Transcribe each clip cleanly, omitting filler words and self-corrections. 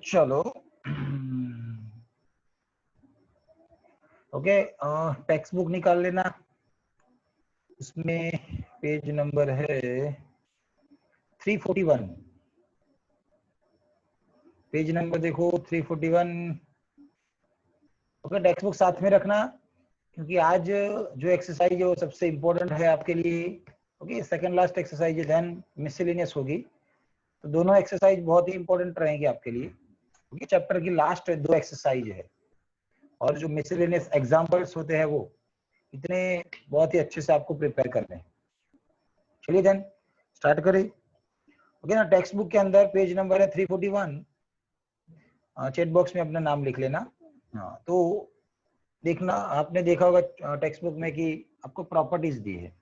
चलो okay, text book निकाल लेना। उसमें पेज नंबर है 341। पेज नंबर देखो 341। ओके, टेक्स्ट बुक साथ में रखना, क्योंकि आज जो एक्सरसाइज है वो सबसे इम्पोर्टेंट है आपके लिए। ओके, सेकंड लास्ट एक्सरसाइज है, देन मिसलेनियस होगी। तो दोनों एक्सरसाइज बहुत ही इंपॉर्टेंट रहेंगे आपके लिए। ओके, चैप्टर की लास्ट 2 एक्सरसाइज है, और जो मिसलेनियस एग्जांपल्स होते हैं वो इतने बहुत ही अच्छे से आपको प्रिपेयर करने हैं। चलिए देन स्टार्ट करें। ओके ना, टेक्स्ट बुक के अंदर पेज नंबर है 341। चैट बॉक्स में अपना नाम लिख लेना। हाँ, तो देखना, आपने देखा होगा टेक्स्ट बुक में कि आपको प्रॉपर्टीज दी है।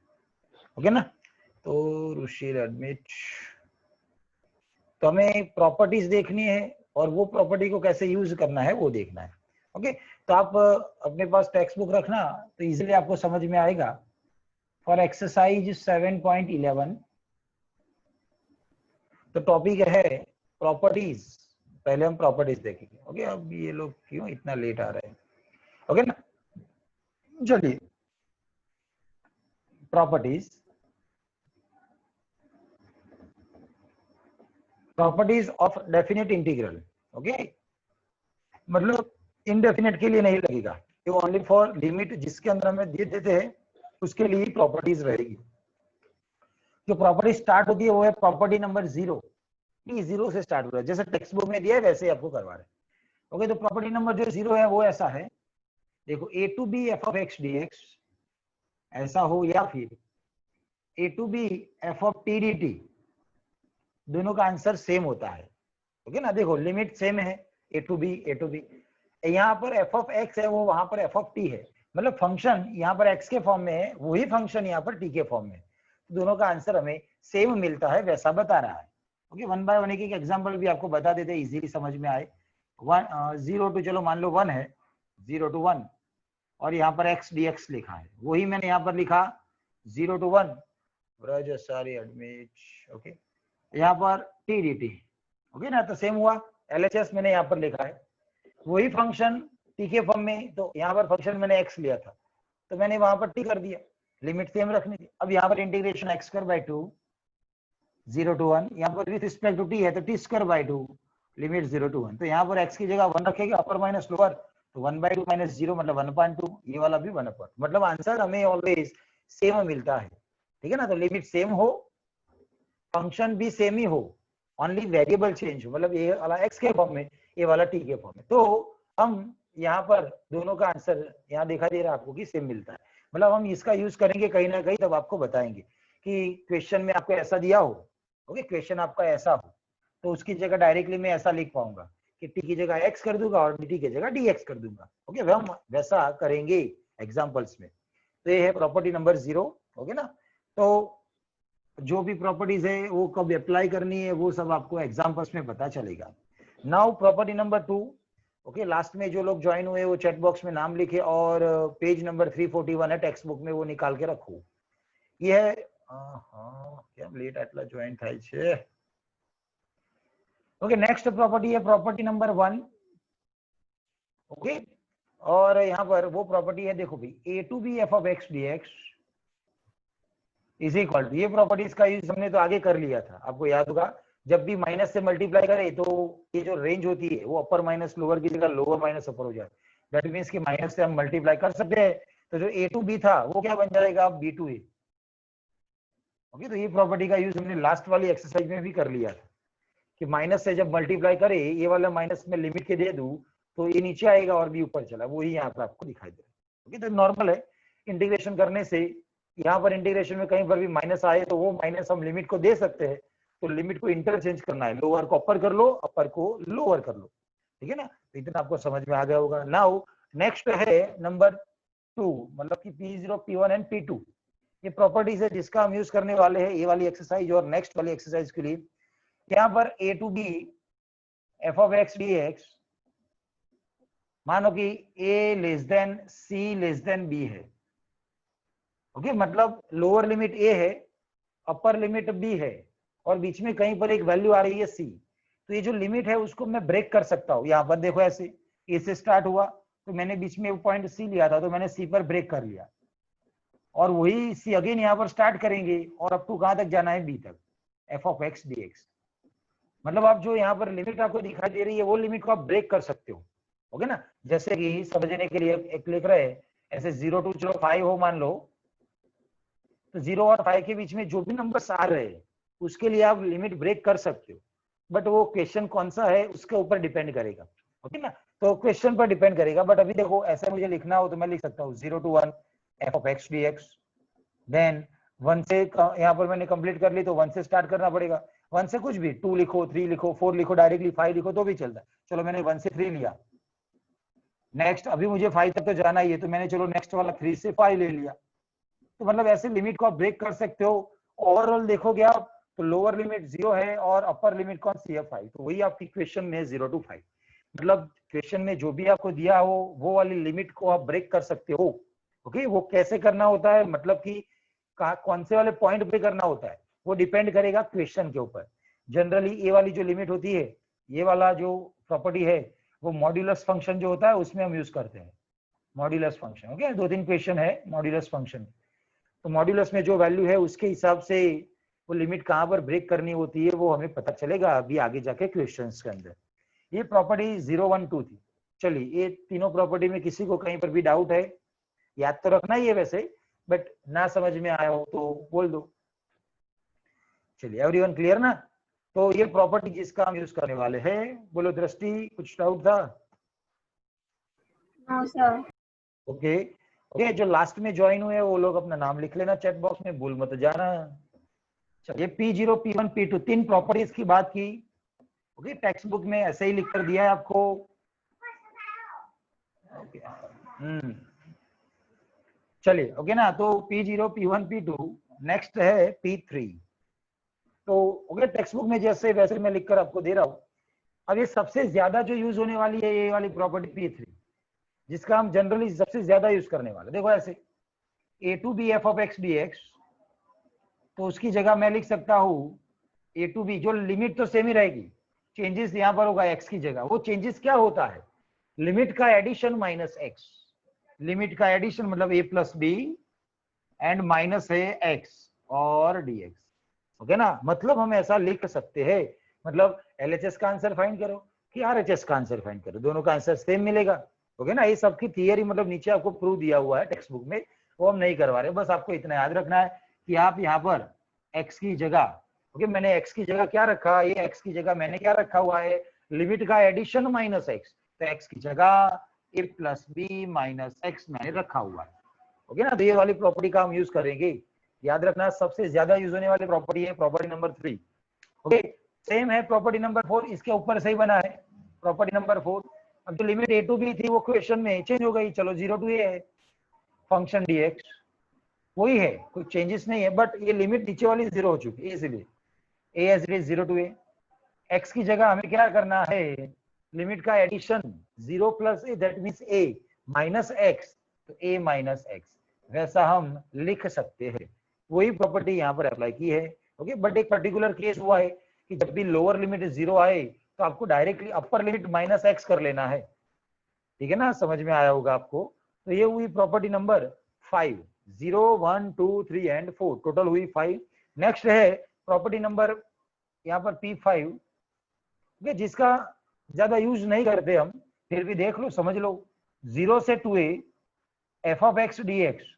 ओके ना, तो रुशील एडमिट, तो हमें प्रॉपर्टीज देखनी है और वो प्रॉपर्टी को कैसे यूज करना है वो देखना है। ओके, तो आप अपने पास टेक्स्ट बुक रखना, तो इजीली आपको समझ में आएगा। फॉर एक्सरसाइज 7.11 तो टॉपिक है प्रॉपर्टीज। पहले हम प्रॉपर्टीज देखेंगे। ओके, अब ये लोग क्यों इतना लेट आ रहे हैं? ओके ना, चलिए properties. Properties of definite integral. Okay, मतलब इनडेफिनेट के लिए नहीं लगेगा, ये ओनली फॉर लिमिट जिसके अंदर हमें दे देते हैं उसके लिए प्रॉपर्टीज रहेगी। जो प्रॉपर्टी स्टार्ट होती है वो है प्रॉपर्टी नंबर 0। जीरो से स्टार्ट हो रहा है, जैसे टेक्स्ट बुक में दिया है वैसे ही आपको करवा रहे हैं। ओके, तो प्रॉपर्टी नंबर जो 0 है वो ऐसा है, देखो a to b f of x d x ऐसा हो, या फिर a to b f of t d t, दोनों का आंसर सेम होता है। ओके ना, देखो लिमिट सेम है, ए टू बी। यहाँ पर एफ ऑफ एक्स है, वो वहां पर एफ ऑफ टी है, मतलब फंक्शन यहाँ पर एक्स के फॉर्म में है, वही फंक्शन यहाँ पर टी के फॉर्म में है। दोनों का आंसर हमें सेम मिलता है, वैसा बता रहा है। ओके, 1 बाय 1 एक एग्जाम्पल भी आपको बता देते इजीली समझ में आए। 0 टू, चलो मान लो 1 है, 0 टू 1, और यहाँ पर एक्स डी एक्स लिखा है, वही मैंने यहाँ पर लिखा 0 टू 1 ब्रज सारी एडमिट। ओके, यहाँ पर टी डी टी। ओके ना, तो सेम हुआ। LHS मैंने यहाँ पर लिखा है, वही फंक्शन टी के फॉर्म में, तो यहाँ पर फंक्शन मैंने एक्स लिया था तो मैंने वहां पर टी कर दिया, लिमिट सेम रखनी थी। अब यहाँ पर integration x square by 2 0 to 1, यहाँ पर विथ रिस्पेक्ट टू टी है तो t square by 2 limit 0 to 1, तो यहाँ पर एक्स की जगह 1 रखेगा, अपर माइनस लोअर, तो 1/2 माइनस 0 मतलब 1/2, ये वाला भी 1/2, मतलब आंसर हमें ऑलवेज सेम मिलता है। ठीक है ना, तो लिमिट सेम हो, फंक्शन भी सेम ही हो, ओनली वेरिएबल चेंज हो, मतलब ये वाला एक्स के फॉर्म में, ये वाला टी के फॉर्म में, तो हम यहाँ पर दोनों का आंसर यहाँ दिखा दे रहा है आपको कि सेम मिलता है। मतलब हम इसका यूज करेंगे कहीं ना कहीं, तब आपको बताएंगे कि क्वेश्चन में आपको ऐसा दिया हो। ओके, क्वेश्चन आपका ऐसा हो तो उसकी जगह डायरेक्टली मैं ऐसा लिख पाऊंगा कि टी की जगह एक्स कर दूंगा और टी की जगह डी एक्स कर दूंगा। ओके, हम वैसा करेंगे एग्जाम्पल्स में। तो ये है प्रॉपर्टी नंबर 0। ओके ना, तो जो भी प्रॉपर्टीज है वो कब अप्लाई करनी है वो सब आपको एग्जाम्पल्स में पता चलेगा। Now property number 2। Okay, last में जो लोग ज्वाइन हुए वो चैट बॉक्स में नाम लिखे और पेज नंबर 341 है टेक्स्ट बुक में, वो निकाल के रखो। ये है કેમ લેટ આટલા જોઈન થાય છે? ओके, नेक्स्ट प्रॉपर्टी है प्रॉपर्टी नंबर 1। ओके, और यहाँ पर वो प्रॉपर्टी है, देखो भाई a to b f of x d x is equal to, ये प्रॉपर्टीज का यूज हमने तो आगे कर लिया था, आपको याद होगा। जब भी माइनस से मल्टीप्लाई करे तो ये जो रेंज होती है वो अपर माइनस लोअर की जगह लोअर माइनस अपर हो जाए, दैट मीन्स कि माइनस से हम मल्टीप्लाई कर सकते हैं, तो जो a टू बी था वो क्या बन जाएगा, b टू a। ओके, तो ये प्रॉपर्टी का यूज हमने लास्ट वाली एक्सरसाइज में भी कर लिया था कि माइनस से जब मल्टीप्लाई करे, ये वाला माइनस में लिमिट के दे दूं तो ये नीचे आएगा और भी ऊपर चला, वही यहाँ पर आपको दिखाई दे रहा है। ओके, तो नॉर्मल है, इंटीग्रेशन करने से यहाँ पर इंटीग्रेशन में कहीं पर भी माइनस आए तो वो माइनस हम लिमिट को दे सकते हैं, तो लिमिट को इंटरचेंज करना है, लोअर को अपर कर लो, अपर को लोअर कर लो। ठीक है ना, तो इतना आपको समझ में आ गया होगा। नाउ नेक्स्ट है नंबर टू, मतलब कि P0, P1 एंड P2 ये प्रॉपर्टीज है जिसका हम यूज करने वाले हैं ये वाली एक्सरसाइज और नेक्स्ट वाली एक्सरसाइज के लिए। यहाँ पर A to B f of x dx मानो कि A less than C less than B है। ओके, मतलब लोअर लिमिट A है, अपर लिमिट B है और बीच में कहीं पर एक वैल्यू आ रही है C। तो ये जो लिमिट है उसको मैं ब्रेक कर सकता हूँ। यहाँ पर देखो ऐसे A से स्टार्ट हुआ तो मैंने बीच में पॉइंट C लिया था तो मैंने C पर ब्रेक कर लिया और वही C अगेन यहाँ पर स्टार्ट करेंगे और अप टू कहां तक जाना है B तक, f of x dx। मतलब आप जो यहाँ पर लिमिट आपको दिखाई दे रही है वो लिमिट को आप ब्रेक कर सकते हो। ओके ना, जैसे कि समझने के लिए एक लिख रहे हैं ऐसे 0 to 5 हो मान लो, तो 0 और 5 के बीच में जो भी नंबर्स आ रहे हैं उसके लिए आप लिमिट ब्रेक कर सकते हो, बट वो क्वेश्चन कौन सा है उसके ऊपर डिपेंड करेगा। ओके ना, तो क्वेश्चन पर डिपेंड करेगा। बट अभी देखो ऐसा मुझे लिखना हो तो मैं लिख सकता हूँ 0 to 1 f of x dx। Then 1 से यहाँ पर मैंने कंप्लीट कर ली तो 1 से स्टार्ट करना पड़ेगा। 1 से कुछ भी 2 लिखो, 3 लिखो, 4 लिखो, डायरेक्टली 5 लिखो तो भी चलता है। चलो मैंने 1 से 3 लिया, नेक्स्ट अभी मुझे 5 तक तो जाना ही है तो मैंने चलो नेक्स्ट वाला 3 से 5 ले लिया। तो मतलब ऐसे लिमिट को आप ब्रेक कर सकते हो। ओवरऑल देखोगे आप तो लोअर लिमिट 0 है और अपर लिमिट कौन सी है 5, तो वही आपकी क्वेश्चन में 0 to 5। मतलब क्वेश्चन में जो भी आपको दिया हो वो वाली लिमिट को आप ब्रेक कर सकते हो। ओके, वो कैसे करना होता है, मतलब कि कौन से वाले पॉइंट पे करना होता है वो डिपेंड करेगा क्वेश्चन के ऊपर। जनरली ये वाली जो लिमिट होती है, ये वाला जो प्रॉपर्टी है वो मॉड्यूलस फंक्शन जो होता है उसमें हम यूज करते हैं, मॉड्यूलस फंक्शन। ओके, 2-3 क्वेश्चन है मॉड्यूलस फंक्शन, तो मॉड्यूलस में जो वैल्यू है उसके हिसाब से वो लिमिट कहाँ पर ब्रेक करनी होती है वो हमें पता चलेगा अभी आगे जाके क्वेश्चंस के अंदर। ये प्रॉपर्टी 0, 1, 2 थी। चलिए ये तीनों प्रॉपर्टी में किसी को कहीं पर भी डाउट है, याद तो रखना ही है वैसे, बट ना समझ में आया हो तो बोल दो। चलिए एवरीवन क्लियर ना? तो ये प्रॉपर्टी जिसका हम यूज करने वाले हैं, बोलो दृष्टि कुछ डाउट था? No sir. ओके ओके, जो लास्ट में ज्वाइन हुए वो लोग अपना नाम लिख लेना चैट बॉक्स में, भूल मत जाना। चलिए P0, P1, P2 तीन प्रॉपर्टीज की बात की। ओके, टेक्स्ट बुक में ऐसे ही लिख कर दिया है आपको। चलिए ओके ना, तो P0, P1, P2, नेक्स्ट है P3। तो ओके, टेक्स्ट बुक में जैसे वैसे मैं लिखकर आपको दे रहा हूं। अब ये सबसे ज्यादा जो यूज होने वाली है ये वाली प्रॉपर्टी P3, जिसका हम जनरली सबसे ज्यादा यूज करने वाले। देखो ऐसे A to B f of x dx, तो उसकी जगह मैं लिख सकता हूं A to B, जो लिमिट तो सेम ही रहेगी, चेंजेस यहां पर होगा x की जगह। वो चेंजेस क्या होता है, लिमिट का एडिशन माइनस x। लिमिट का एडिशन मतलब a plus b and minus है x और dx। ओके ना, मतलब हम ऐसा लिख सकते हैं, मतलब LHS का आंसर फाइंड करो कि RHS का आंसर फाइंड करो, दोनों का आंसर सेम मिलेगा। ओके ना, ये सबकी थियरी मतलब नीचे आपको प्रूव दिया हुआ है टेक्स्ट बुक में, वो हम नहीं करवा रहे। बस आपको इतना याद रखना है कि आप यहाँ पर x की जगह, ओके मैंने x की जगह क्या रखा, ये x की जगह मैंने क्या रखा हुआ है, लिमिट का एडिशन माइनस x, तो x की जगह a plus B minus x मैंने रखा हुआ है। ओके ना, तो ये वाली प्रॉपर्टी का हम यूज करेंगे। याद रखना सबसे ज्यादा यूज होने वाली प्रॉपर्टी है प्रॉपर्टी नंबर 3। ओके, सेम है प्रॉपर्टी नंबर 4, इसके ऊपर से ही बना है प्रॉपर्टी नंबर 4। अब जो लिमिट a to b थी वो क्वेश्चन में चेंज हो गई, चलो 0 to a है फंक्शन dx, वही है, कोई चेंजेस नहीं है, बट ये लिमिट नीचे वाली 0 हो चुकी है, इसलिए a as it is 0 to a। x की जगह हमें क्या करना है, लिमिट का addition 0 plus a that means a minus x, तो a माइनस x वैसा हम लिख सकते हैं। वही प्रॉपर्टी यहाँ पर अप्लाई की है। ओके, बट एक पर्टिकुलर केस हुआ है कि जब भी लोअर लिमिट 0 आए तो आपको directly upper limit minus x कर लेना है। ठीक है ना, समझ में आया होगा आपको। तो ये हुई प्रॉपर्टी नंबर 5, 0, 1, 2, 3 एंड 4, टोटल हुई 5। नेक्स्ट है प्रॉपर्टी नंबर यहाँ पर P5, जिसका ज्यादा यूज नहीं करते हम, फिर भी देख लो समझ लो। 0 से 2a f of x dx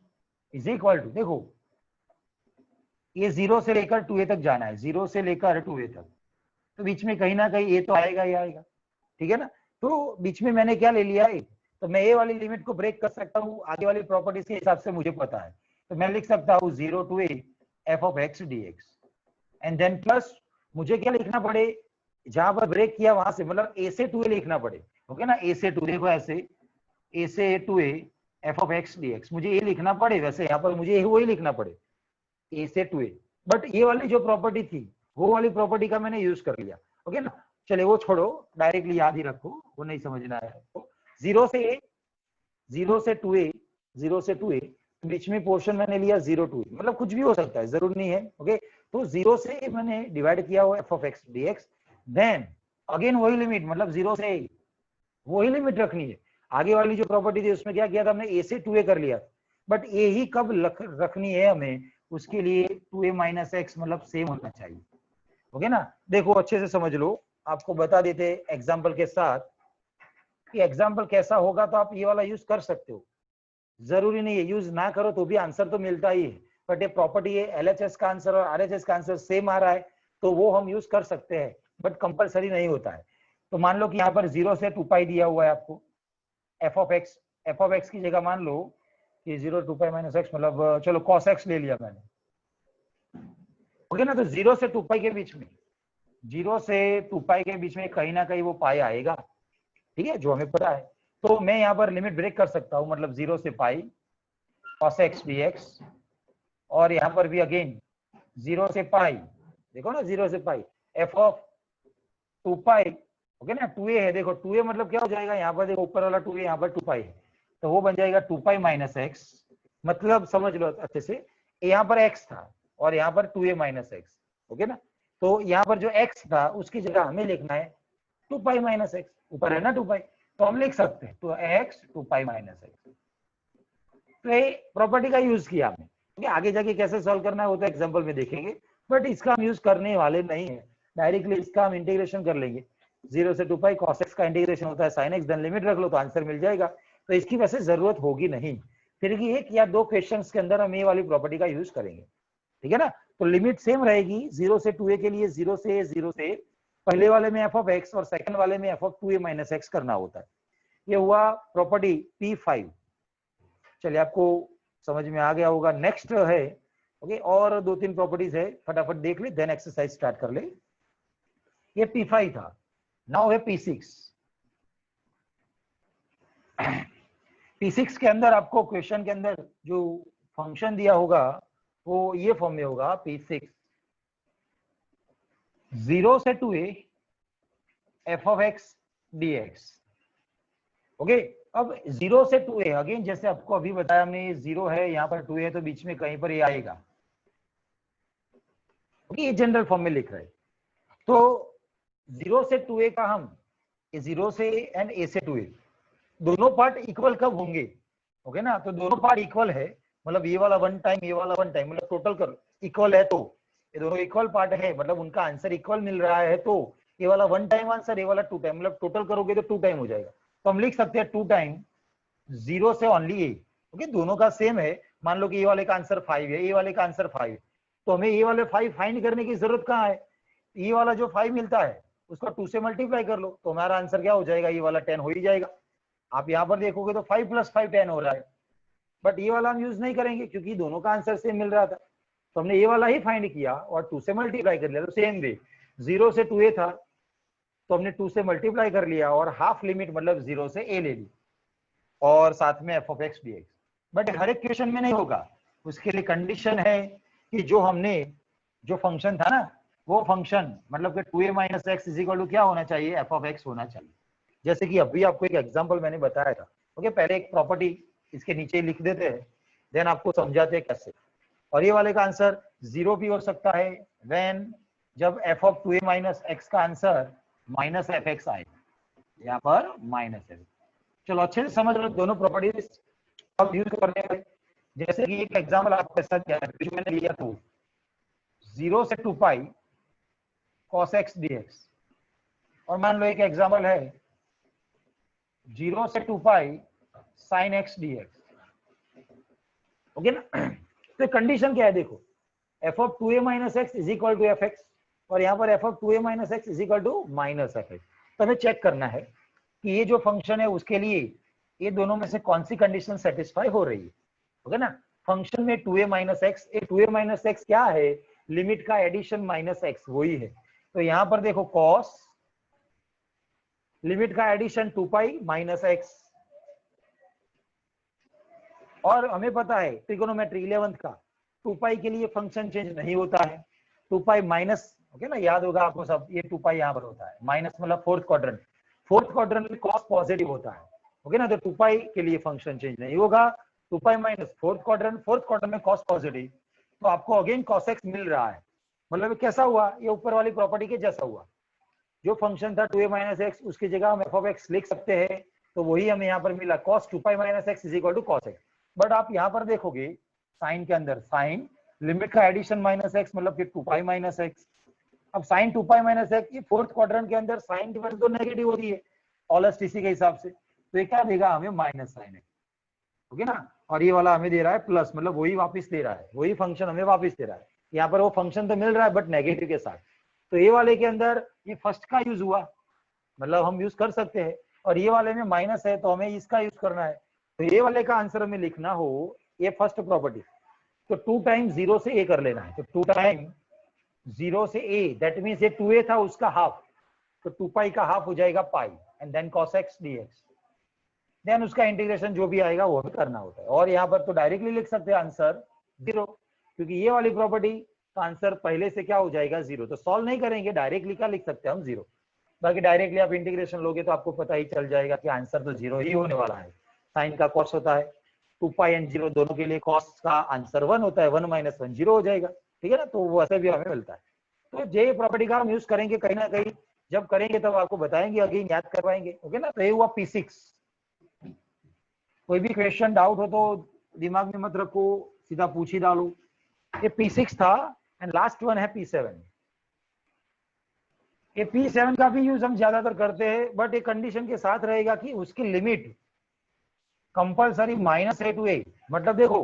is equal to, देखो ये 0 से लेकर 2a तक जाना है, 0 से लेकर 2a तक, तो बीच में कहीं ना कहीं a तो आएगा ही आएगा। ठीक है ना, तो बीच में मैंने क्या ले लिया है, तो मैं a वाली लिमिट को ब्रेक कर सकता हूँ आगे वाली प्रॉपर्टीज के हिसाब से मुझे पता है, तो मैं लिख सकता हूँ 0 to a f of x dx and then plus मुझे क्या लिखना पड़े, जहां पर ब्रेक किया वहां से मतलब a से 2a लिखना पड़े। ओके ना, a से 2, देखो ऐसे a से 2a F of x d x, मुझे ये लिखना पड़े, वैसे यहाँ पर मुझे वही लिखना पड़े ए से टू ए, बट ये वाली जो प्रॉपर्टी थी वो वाली प्रॉपर्टी का मैंने यूज कर लिया। ओके ना, चलिए वो छोड़ो, डायरेक्टली याद ही रखो, वो नहीं समझना है आपको। जीरो से ए, जीरो से टू ए, जीरो से टू ए, बीच में पोर्शन मैंने लिया जीरो टू ए, मतलब कुछ भी हो सकता है, जरूर नहीं है। ओके, तो जीरो से मैंने डिवाइड किया हुआ f of x d x, then again वही लिमिट, मतलब जीरो से ए वही लिमिट रखनी है। आगे वाली जो प्रॉपर्टी थी उसमें क्या किया था हमने, ए से टू ए कर लिया, बट ए ही कब रखनी है हमें, उसके लिए टू ए माइनस एक्स मतलब सेम होना चाहिए। ओके ना, देखो अच्छे से समझ लो, आपको बता देते एग्जाम्पल के साथ कि एग्जाम्पल कैसा होगा, तो आप ये वाला यूज कर सकते हो, जरूरी नहीं है यूज ना करो तो भी आंसर तो मिलता ही है, बट ये प्रॉपर्टी है, एलएचएस का आंसर और आरएचएस का आंसर सेम आ रहा है तो वो हम यूज कर सकते हैं, बट कंपलसरी नहीं होता है। तो मान लो कि यहाँ पर 0 से 2 पाई दिया हुआ है आपको, एफ ऑफ एक्स की जगह मान लो कि 0 2 पाई माइनस एक्स, मतलब चलो cos x ले लिया मैंने। ओके ना, तो 0 से 2 पाई के बीच में, 0 से 2 पाई के बीच में कहीं ना कहीं वो पाई आएगा, ठीक है, जो हमें पता है। तो मैं यहाँ पर लिमिट ब्रेक कर सकता हूँ, मतलब 0 से पाई cos x dx, और यहाँ पर भी अगेन 0 से पाई, देखो ना 0 से पाई एफ ऑफ 2 पाई, ओके ना, 2a है, देखो 2a मतलब क्या हो जाएगा, यहाँ पर देखो ऊपर वाला 2a, यहाँ पर 2 पाई है, तो वो बन जाएगा 2 पाई माइनस एक्स, मतलब समझ लो अच्छे से, यहाँ पर x था और यहाँ पर 2a माइनस एक्स, ओके ना, तो यहाँ पर जो x था उसकी जगह हमें लिखना है 2 पाई माइनस एक्स, ऊपर है ना 2 पाई, तो हम लिख सकते हैं तो x 2 पाई माइनस एक्स। तो ये प्रॉपर्टी का यूज किया हमने, ठीक है, आगे जाके कैसे सॉल्व करना है वो तो एग्जांपल में देखेंगे, बट इसका हम यूज करने वाले नहीं है, डायरेक्टली इसका हम इंटीग्रेशन कर लेंगे। 0 से 2 पाई cos x का इंटीग्रेशन होता है sin x, देन लिमिट रख लो तो आंसर मिल जाएगा, तो इसकी वैसे जरूरत होगी नहीं, फिर भी एक या दो क्वेश्चंस के अंदर हम ये वाली प्रॉपर्टी का यूज करेंगे, ठीक है ना। तो लिमिट सेम रहेगी 0 से 2a के लिए, 0 से पहले वाले में f ऑफ x और सेकंड वाले में f of 2a minus x करना होता है। ये हुआ प्रॉपर्टी P5, चलिए आपको समझ में आ गया होगा। नेक्स्ट है, ओके, और दो तीन प्रॉपर्टीज है, फटाफट देख ले देन एक्सरसाइज स्टार्ट कर ले। ये P5 था, नाउ है P6। P6 के अंदर आपको क्वेश्चन के अंदर जो फंक्शन दिया होगा वो ये फॉर्म में होगा, P6 0 से 2a f of x dx। Okay, अब 0 से 2a, अगेन जैसे आपको अभी बताया हमने, 0 है यहाँ पर 2a है तो बीच में कहीं पर ये आएगा, ओके, ये जनरल फॉर्म में लिख रहे हैं। तो 0 से 2a का हम 0 से एंड a से 2a दोनों पार्ट इक्वल कब होंगे, ओके ना, तो दोनों पार्ट इक्वल है, मतलब ये वाला 1 टाइम, ये वाला 1 टाइम, मतलब टोटल कर इक्वल है, तो ये दोनों इक्वल पार्ट है, मतलब उनका आंसर इक्वल मिल रहा है, तो ये वाला 1 टाइम आंसर, ये वाला 2 टाइम, मतलब टोटल करोगे तो 2 टाइम हो जाएगा, तो हम लिख सकते हैं 2 टाइम 0 से ओनली a, ओके, दोनों का सेम है। मान लो कि ये वाले का आंसर 5 है, ये वाले का आंसर 5 है, तो हमें ये वाले 5 फाइंड करने की जरूरत कहाँ है, ये वाला जो 5 मिलता है उसको 2 से मल्टीप्लाई कर लो तो हमारा आंसर क्या हो जाएगा, ये वाला 10 हो ही जाएगा। आप यहाँ पर देखोगे तो 5 + 5 10 हो रहा है, बट ये वाला हम यूज नहीं करेंगे क्योंकि दोनों का आंसर सेम मिल रहा था, तो हमने ये वाला ही फाइंड किया और 2 से मल्टीप्लाई कर लिया। तो सेम वे 0 से 2a था तो हमने 2 से मल्टीप्लाई कर लिया और हाफ लिमिट मतलब 0 से a ले ली और साथ में f of x dx। But हर एक क्वेश्चन में नहीं होगा, उसके लिए कंडीशन है कि जो हमने जो फंक्शन था ना वो फंक्शन मतलब कि 2a minus x is equal to क्या होना चाहिए, f ऑफ x होना चाहिए। जैसे कि अभी आपको एक एग्जांपल मैंने बताया था, ओके, पहले एक प्रॉपर्टी इसके नीचे लिख देते हैं, देन आपको समझाते हैं कैसे। और ये वाले का आंसर 0 भी हो सकता है व्हेन जब f of 2a minus x का आंसर माइनस एफ एक्स आए, यहाँ पर माइनस है। चलो अच्छे से समझ लो दोनों प्रॉपर्टीज अब यूज करने वाले। जैसे कि एक एग्जांपल आपके साथ मैंने लिया था 0 से 2 पाई cos x dx, और मान लो एक एग्जांपल है 0 से 2 pi sin x dx, okay ना। तो कंडीशन क्या है, देखो f of 2a minus x is equal to f x, और यहाँ पर f of 2a minus x is equal to minus f x. तो हमें चेक करना है कि ये जो फंक्शन है उसके लिए ये दोनों में से कौन सी कंडीशन सेटिस्फाई हो रही है, ओके ना। फंक्शन में 2a माइनस एक्स, ये 2a माइनस एक्स क्या है, लिमिट का एडिशन माइनस एक्स वही है। तो यहाँ पर देखो cos लिमिट का एडिशन 2 पाई माइनस एक्स, और हमें पता है ट्रिगोनोमेट्री 11th का 2 पाई के लिए फंक्शन चेंज नहीं होता है, 2 पाई माइनस, ओके ना, याद होगा आपको सब, ये 2 पाई यहाँ पर होता है, माइनस मतलब फोर्थ क्वाड्रेंट में कॉस पॉजिटिव होता है, ओके ना, तो 2 पाई के लिए फंक्शन चेंज नहीं होगा, 2 पाई माइनस फोर्थ क्वाड्रेंट में कॉस पॉजिटिव, तो आपको अगेन कॉस एक्स मिल रहा है, मतलब कैसा हुआ, ये ऊपर वाली प्रॉपर्टी के जैसा हुआ, जो फंक्शन था 2a माइनस एक्स उसकी जगह हम एफ ऑफ एक्स लिख सकते हैं, तो वही हमें यहाँ पर मिला cos 2 pi minus x is equal to cos x। But आप यहाँ पर देखोगे साइन के अंदर, साइन लिमिट का एडिशन माइनस एक्स मतलब कि 2 पाई माइनस एक्स, अब साइन 2 पाई माइनस एक्स, ये फोर्थ क्वाड्रेंट के अंदर साइन की वैल्यू तो नेगेटिव हो रही है ऑलस टीसी के हिसाब से, तो ये क्या देगा हमें माइनस साइन एक्स, ओके ना, और ये वाला हमें दे रहा है प्लस, मतलब वही वापस दे रहा है, वही फंक्शन हमें वापस दे रहा है, यहाँ पर वो फंक्शन तो मिल रहा है बट नेगेटिव के साथ, तो ये वाले के अंदर ये फर्स्ट का यूज हुआ, मतलब हम यूज कर सकते हैं, और ये वाले में माइनस है तो हमें इसका यूज करना है, तो ये वाले का आंसर हमें लिखना हो ये फर्स्ट प्रॉपर्टी, तो 2 टाइम 0 से a कर लेना है, तो 2 टाइम 0 से a, दैट मीन्स ये 2a था उसका हाफ, तो 2 पाई का हाफ हो जाएगा pi, and then cos x dx, then उसका इंटीग्रेशन जो भी आएगा वो भी करना होता है, और यहाँ पर तो डायरेक्टली लिख सकते हैं आंसर 0, क्योंकि ये वाली प्रॉपर्टी का आंसर पहले से क्या हो जाएगा 0, तो सॉल्व नहीं करेंगे, डायरेक्टली क्या लिख सकते हैं हम 0, बाकी डायरेक्टली आप इंटीग्रेशन लोगे तो आपको पता ही चल जाएगा कि आंसर तो 0 ही होने वाला है, साइन का कॉस होता है 2 पाई एंड 0 दोनों के लिए कॉस का आंसर 1 होता है, 1 माइनस 1 0 हो जाएगा, ठीक है ना, तो वैसे भी हमें मिलता है, तो जे प्रॉपर्टी का हम यूज करेंगे कहीं ना कहीं, जब करेंगे तब आपको बताएंगे, अगेन याद करवाएंगे, ओके ना, तो ये हुआ P6, कोई भी क्वेश्चन डाउट हो तो दिमाग में मत रखो, सीधा पूछ ही डालो, ये P6 था, एंड लास्ट वन है P7, ये P7 का भी यूज हम ज्यादातर करते हैं, बट एक कंडीशन के साथ रहेगा कि उसकी limit compulsory minus a to a, मतलब देखो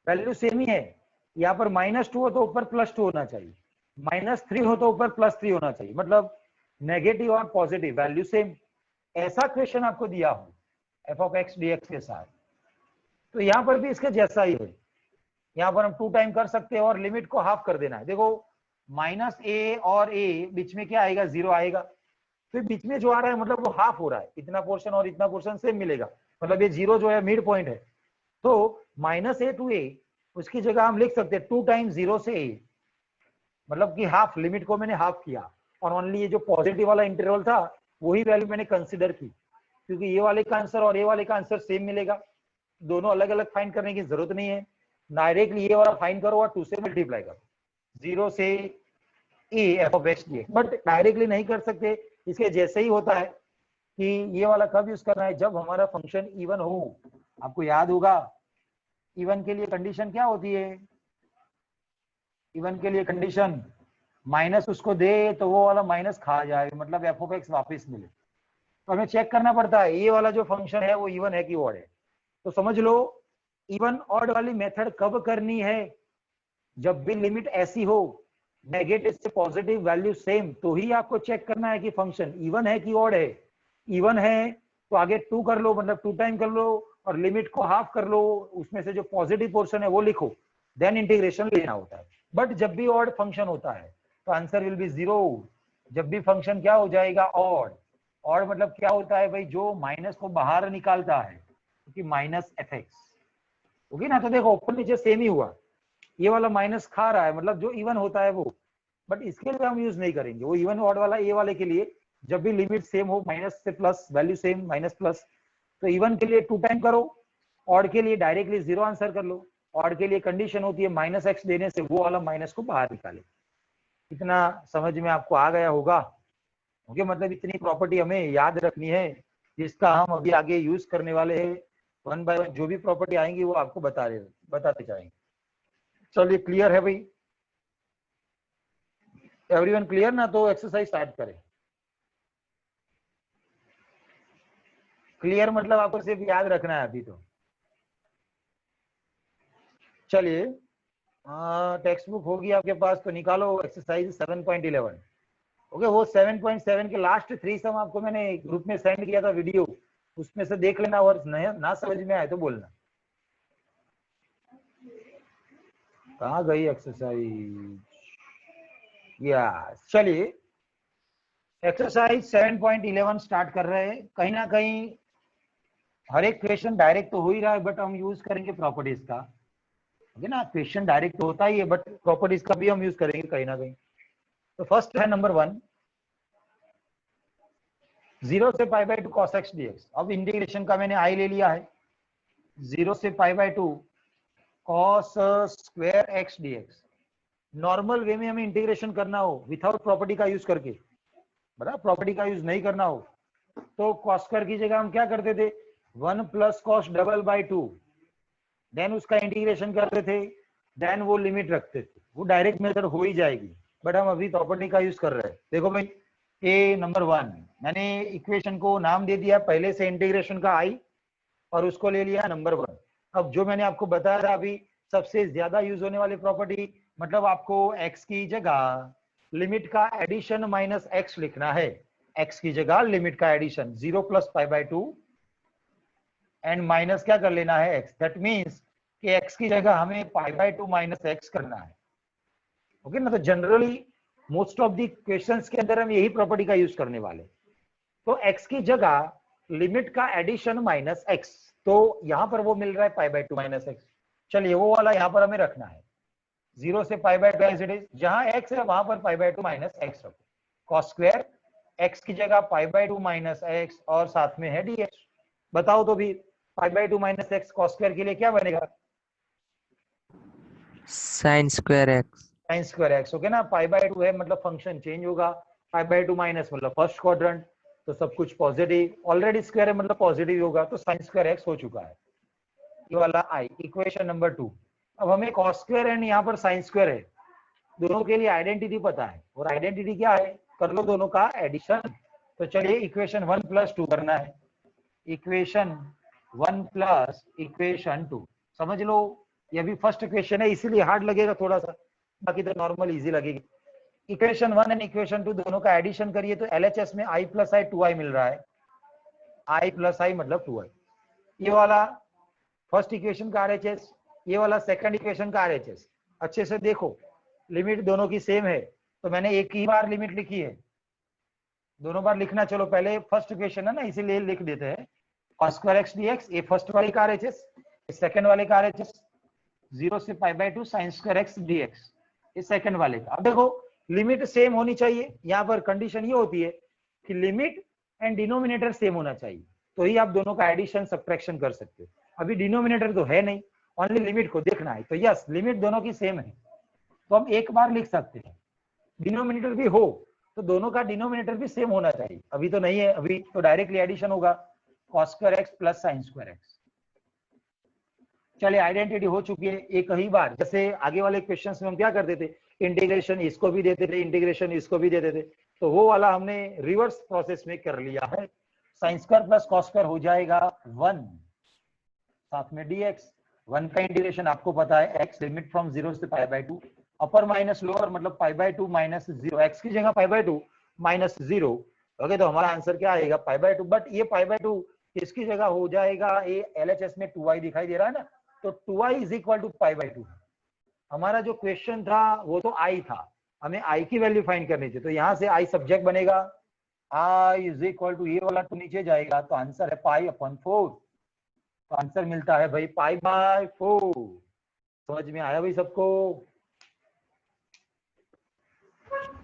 वैल्यू सेम ही है, यहाँ पर -2 हो तो ऊपर +2 होना चाहिए, -3 हो तो ऊपर +3 होना चाहिए, मतलब नेगेटिव और पॉजिटिव वैल्यू सेम, ऐसा क्वेश्चन आपको दिया हो एफ ऑफ एक्स dx के साथ, तो यहाँ पर भी इसके जैसा ही है, यहाँ पर हम 2 टाइम कर सकते हैं और लिमिट को हाफ कर देना है, देखो -a और a बीच में क्या आएगा 0 आएगा, फिर बीच में जो आ रहा है मतलब वो हाफ हो रहा है, इतना पोर्शन और इतना पोर्शन सेम मिलेगा, मतलब ये 0 जो है मिड पॉइंट है, तो -a टू a उसकी जगह हम लिख सकते हैं 2 टाइम 0 से a, मतलब कि हाफ, लिमिट को मैंने हाफ किया, और ओनली ये जो पॉजिटिव वाला इंटरवल था वही वैल्यू मैंने कंसिडर की, क्योंकि ये वाले का आंसर और ये वाले का आंसर सेम मिलेगा, दोनों अलग अलग फाइंड करने की जरूरत नहीं है, डायरेक्टली ये वाला फाइंड करो और 2 से मल्टीप्लाई करो, 0 से a F of x dx, but directly नहीं कर सकते, इसके जैसे ही होता है कि ये वाला कब यूज करना है, जब हमारा फंक्शन इवन हो, आपको याद होगा इवन के लिए कंडीशन क्या होती है, इवन के लिए कंडीशन माइनस उसको दे तो वो वाला माइनस खा जाए, मतलब एफ ऑफ एक्स वापिस मिले, तो हमें चेक करना पड़ता है ये वाला जो फंक्शन है वो इवन है कि ऑड है, तो समझ लो इवन ऑड वाली मेथड कब करनी है, जब भी लिमिट ऐसी हो नेगेटिव से पॉजिटिव वैल्यू सेम, तो ही आपको चेक करना है कि फंक्शन इवन है कि ऑड है, इवन है तो आगे 2 कर लो, मतलब 2 टाइम कर लो, और लिमिट को हाफ कर लो, उसमें से जो पॉजिटिव पोर्शन है वो लिखो, देन इंटीग्रेशन लेना होता है, बट जब भी ऑड फंक्शन होता है तो आंसर विल बी 0, जब भी फंक्शन क्या हो जाएगा ऑड, ऑड मतलब क्या होता है भाई, जो माइनस को बाहर निकालता है, क्योंकि माइनस एफ एक्स, ओके ना, तो देखो ऊपर नीचे सेम ही हुआ, ये वाला माइनस खा रहा है, मतलब जो इवन होता है वो, बट इसके लिए हम यूज नहीं करेंगे, वो इवन ऑड वाला ए वाले के लिए जब भी लिमिट सेम हो, माइनस से plus value same minus plus, तो इवन के लिए 2 टाइम करो, ऑड के लिए डायरेक्टली 0 आंसर कर लो, ऑड के लिए कंडीशन होती है -x देने से वो वाला माइनस को बाहर निकाले, इतना समझ में आपको आ गया होगा, ओके, मतलब इतनी प्रॉपर्टी हमें याद रखनी है जिसका हम अभी आगे यूज करने वाले हैं, 1 बाय 1 जो भी प्रॉपर्टी आएंगी वो आपको बताते जाएंगे, चलिए क्लियर है भाई, एवरीवन क्लियर ना, तो एक्सरसाइज स्टार्ट करें, क्लियर मतलब आपको सिर्फ याद रखना है अभी, तो चलिए टेक्स्ट बुक होगी आपके पास तो निकालो एक्सरसाइज 7.11, ओके, वो 7.7 के लास्ट 3 सम आपको मैंने ग्रुप में सेंड किया था वीडियो, उसमें से देख लेना, और ना समझ में आए तो बोलना, कहाँ गई एक्सरसाइज, या चलिए एक्सरसाइज 7.11 स्टार्ट कर रहे हैं, कहीं ना कहीं हर एक क्वेश्चन डायरेक्ट तो हो ही रहा है, बट हम यूज करेंगे प्रॉपर्टीज का, ओके ना। क्वेश्चन डायरेक्ट तो होता ही है, बट प्रॉपर्टीज का भी हम यूज करेंगे कहीं ना कहीं। तो फर्स्ट है नंबर 1, 0 से pi by 2 cos x dx। अब इंटीग्रेशन का मैंने आई ले लिया है, 0 से pi by 2 cos square x dx। Normal way में हमें इंटीग्रेशन करना हो विदाउट प्रॉपर्टी का यूज करके, बराबर, प्रॉपर्टी का यूज नहीं करना हो तो cos स्क्वायर की जगह हम क्या करते थे, 1 plus cos double by 2, then उसका इंटीग्रेशन करते थे, देन वो लिमिट रखते थे। वो डायरेक्ट मेथड हो ही जाएगी, बट हम अभी प्रॉपर्टी का यूज कर रहे हैं। देखो भाई, ए नंबर 1 मैंने इक्वेशन को नाम दे दिया पहले से इंटीग्रेशन का आई, और उसको ले लिया नंबर 1। अब जो मैंने आपको बताया था अभी, सबसे ज्यादा यूज होने वाली प्रॉपर्टी, मतलब आपको x की जगह लिमिट का एडिशन माइनस x लिखना है। x की जगह लिमिट का addition 0 plus pi by 2 and minus क्या कर लेना है x। दैट मीन्स कि x की जगह हमें पाई बाई 2 माइनस x करना है, ओके ना। तो generally most of the questions के अंदर हम यही प्रॉपर्टी का यूज करने वाले। तो x की जगह लिमिट का एडिशन माइनस x, तो यहां पर वो मिल रहा है पाई बाई 2 माइनस x। चलिए वो वाला यहां पर हमें रखना है, 0 से pi by 2 as it is, जहां x है वहां पर पाई बाई 2 माइनस x रखो। कॉस स्क्वायर x की जगह पाई बाई 2 माइनस x और साथ में है dx। बताओ तो भी, पाई by 2 minus x cos square के लिए क्या बनेगा, sine square x. Sine square x, okay ना। पाई बाई 2 है मतलब फंक्शन चेंज होगा, पाई बाई 2 माइनस मतलब फर्स्ट क्वाड्रेंट, तो सब कुछ पॉजिटिव, ऑलरेडी स्क्वायर है मतलब पॉजिटिव होगा, तो साइन स्क्वायर एक्स हो चुका है। ये वाला आई इक्वेशन नंबर 2। अब हमें कॉस स्क्वायर एंड यहाँ पर साइन स्क्वायर है, दोनों के लिए आइडेंटिटी पता है, और आइडेंटिटी क्या है, कर लो दोनों का एडिशन। तो चलिए इक्वेशन 1 प्लस 2 करना है, इक्वेशन 1 प्लस इक्वेशन 2, समझ लो ये भी फर्स्ट इक्वेशन है इसीलिए हार्ड लगेगा थोड़ा सा, बाकी तो नॉर्मल इजी लगेगी। इक्वेशन 1 एंड इक्वेशन 2 दोनों का एडिशन करिए तो एलएचएस में i प्लस आई 2i मिल रहा है, i प्लस आई मतलब 2i। ये वाला फर्स्ट इक्वेशन का आरएचएस, ये वाला सेकंड इक्वेशन का आरएचएस। अच्छे से देखो, लिमिट दोनों की सेम है, तो मैंने एक ही बार लिमिट लिखी है, दोनों बार लिखना, चलो पहले फर्स्ट इक्वेशन है ना इसीलिए लिख देते हैं, cos स्क्वायर एक्स dx, ये फर्स्ट वाले का आरएचएस, ये सेकंड वाले का आरएचएस, 0 से pi by 2 sin square x dx, ये सेकंड वाले का। अब देखो लिमिट सेम होनी चाहिए, यहाँ पर कंडीशन ये होती है कि लिमिट एंड डिनोमिनेटर सेम होना चाहिए, तो ही आप दोनों का एडिशन सब्ट्रैक्शन कर सकते हो। अभी डिनोमिनेटर तो है नहीं, ओनली लिमिट को देखना है, तो यस लिमिट दोनों की सेम है, तो हम एक बार लिख सकते हैं। डिनोमिनेटर भी हो तो दोनों का डिनोमिनेटर भी सेम होना चाहिए, अभी तो नहीं है, अभी तो डायरेक्टली एडिशन होगा, cos square x plus sine square x. चलिए आइडेंटिटी हो चुकी है एक ही बार, जैसे आगे वाले क्वेश्चंस में हम क्या करते थे, इंटीग्रेशन इसको भी देते थे, इंटीग्रेशन इसको भी देते थे, तो वो वाला हमने रिवर्स प्रोसेस में कर लिया है। Sine square plus cos square हो जाएगा 1, साथ में dx, 1 का इंटीग्रेशन आपको पता है x, लिमिट फ्रॉम 0 से pi by 2, upper minus lower मतलब पाई बाई 2 माइनस 0, x की जगह पाई बाई 2 माइनस 0, ओके। तो हमारा आंसर क्या आएगा, पाई बाई 2, बट ये पाई बाई 2 इसकी जगह हो जाएगा, ये एलएचएस में 2i दिखाई दे रहा है ना, तो 2i is equal to pi by 2। हमारा जो क्वेश्चन था वो तो i था, हमें i की वैल्यू फाइंड करनी थी, तो यहाँ से i सब्जेक्ट बनेगा, i इज इक्वल टू, ये वाला तो नीचे जाएगा, तो आंसर है पाई अपॉन 4, तो आंसर मिलता है भाई पाई बाय 4। समझ में आया भाई सबको,